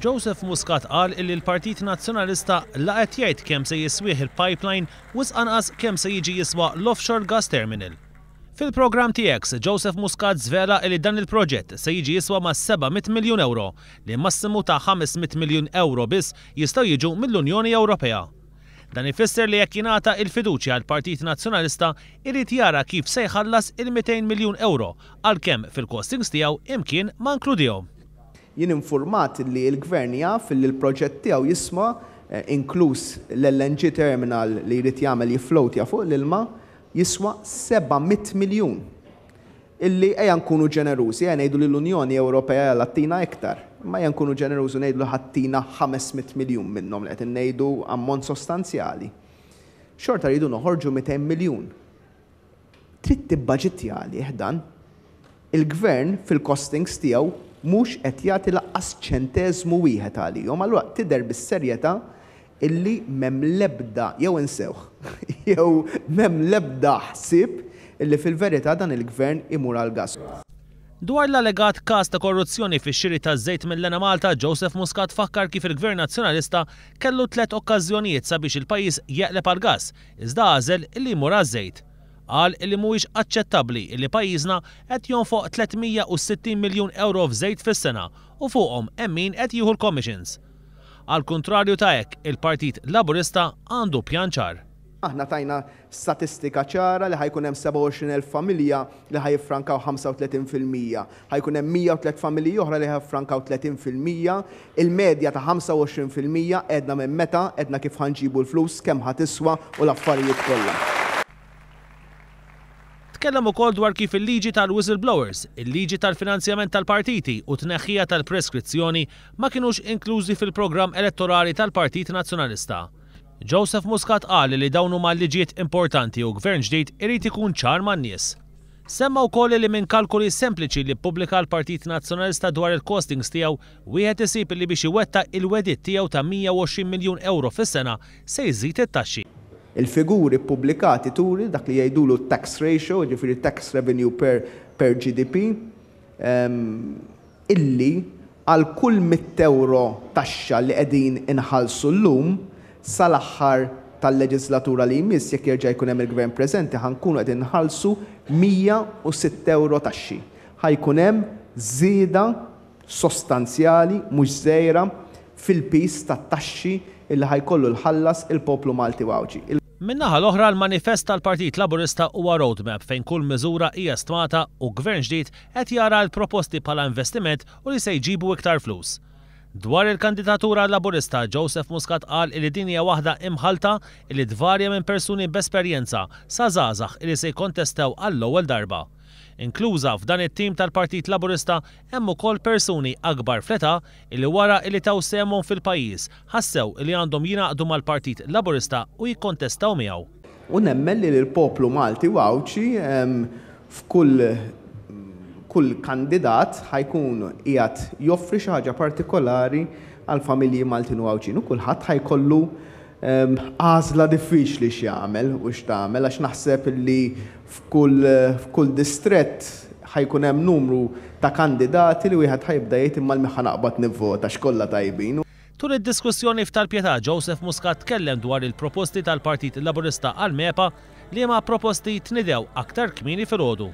Joseph Muscat qal li l-Partit Nazzjonalista laqgħet jgħid kemm se jiswih il-pipeline u anqas kemm se jiġi jiswa l-offshore gas terminal. Fil-programm TX, Joseph Muscat żvela li dan il-proġett se jiġi jiswa ma' 700 miljun euro li massimu ta' 500 miljun euro biss jistgħu jiġu mill-Unjoni Ewropea. Dan ifisser li jekk jingħata il-fiduċja għall Partit Nazzjonalista irid jara kif se jħallas il-200 miljun euro għalkemm fil-costings tiegħu imkien ma nkludihom. Jien infurmat li l-Gvern jaf li l-proġett tiegħu jisma' inkluż l-LNG terminal li jrid jagħmel jifflowtja fuq l-ilma jiswa 700 miljun. Illi ejja nkunu ġenerużi, ejja ngħidu li l-Unjoni Ewropea ħattina iktar, ma ejja nkunu ġenerużi ngħidu ħattina 500 miljun minnhom li qed ngħidu ammont sostanzjali. Xorta rridu noħorġu 200 miljun. Trid tibbaġittja għalih dan. Il-Gvern fil-costings tiegħu mhux qed jagħti laqqas ċenteżmu wieħed għalihom, allura tidher bis-serjetà illi m'hemm l-ebda jew insewħ, jew m'hemm l-ebda ħsieb illi fil-verità dan il-Gvern imur għall-gas. Dwar l-allegat każ ta' korruzzjoni fix-xiri taż-żejt mill-Lena Malta, Joseph Muscat fakkar kif il-Gvern Nazzjonalista kellu 3 okkażjonijiet sabiex il-pajjiż jeqleb għall-gass, iżda għażel illi jmur għaż-żejt. Qal illi mhuwiex aċċettabbli illi pajjiżna qed jonfoq 360 miljun euro f'żejt fis-sena u fuqhom hemm min qed jieħu l-commissions. Għal kontrarju ta' hekk, il-Partit Laburista għandu pjan ċar. Aħna tajna statistika ċara li ħajkun hemm 27,000 familja li ħajfrankaw 35%, ħajkun hemm 103 familji oħra li ħajfrankaw 30%, il-medja ta' 25% edna minn meta, edna kif ħanġibu l-flus, kemm ħatiswa u l-affarijiet kollha. Tkellem ukoll dwar kif il-liġi tal-whistleblowers, il-liġi tal-finanzjament tal-partiti u tneħħija tal-preskrizzjoni ma kinux inklużi fil-programm elettorali tal-Partit Nazzjonalista. Joseph Muscat qal li dawn huma liġijiet importanti u gvern ġdid irid ikun ċar man-nies. Semma wkoll li minn kalkoli sempliċi li ppubblika l-Partit Nazzjonalista dwar il-costings tiegħu wieħed isib li biex iwettaq il-wedit tiegħu ta' 120 miljun euro fis-sena se jżid it-taxxi. Il-figuri pubblikati turi dak li jgħidulu tax ratio, ġifieri tax revenue per GDP, illi għal kull 100 euro taxxa li qegħdin inħallsu llum sal-aħħar tal-leġislatura li jmiss jekk jerġa' jkun hemm il-Gvern preżenti ħankunu qed inħallsu 106 euro taxxi. Ħajkun hemm żieda sostanzjali mhux żgħira fil-pis tat-taxxi illi ħajkollu l-ħallas il-poplu Malti Wawġi. Min-naħa l-oħra l-manifest tal-Partit Laburista huwa roadmap fejn kull miżura hija stmata u gvern ġdid qed jara l-proposti bħala investiment u li se jġibu iktar flus. Dwar il-kandidatura Laburista, Joseph Muscat qal li din hija waħda imħalta li tvarja minn persuni b'esperjenza sa żgħażagħ li se jkontestaw għall-ewwel darba. Inkluża f'dan it-tim tal-Partit Laburista hemm ukoll persuni akbar fl-età li wara li taw sehemhom fil-pajjiż ħassew li għandhom jingħaqdu mal-Partit Laburista u jikkontestaw miegħu. U nemmen li l-poplu Malti Wawġi f'kull kandidat ħajkun qiegħed joffri xi ħaġa partikolari għal familji Maltin Wawġin u kulħadd ħajkollu għażla diffiċli x'jagħmel u x'tagħmel għax naħseb li f'kull distrett ħajkun hemm numru ta' kandidati li wieħed ħajbda jgħid imma l-meħa naqbad nivvota x'kollha tajbin. Tul id-diskussjoni f'tal-Pjetà, Joseph Muscat tkellem dwar il-proposti tal-Partit Laburista għal MEPA li ma proposti tnidew aktar kmieni filgħodu.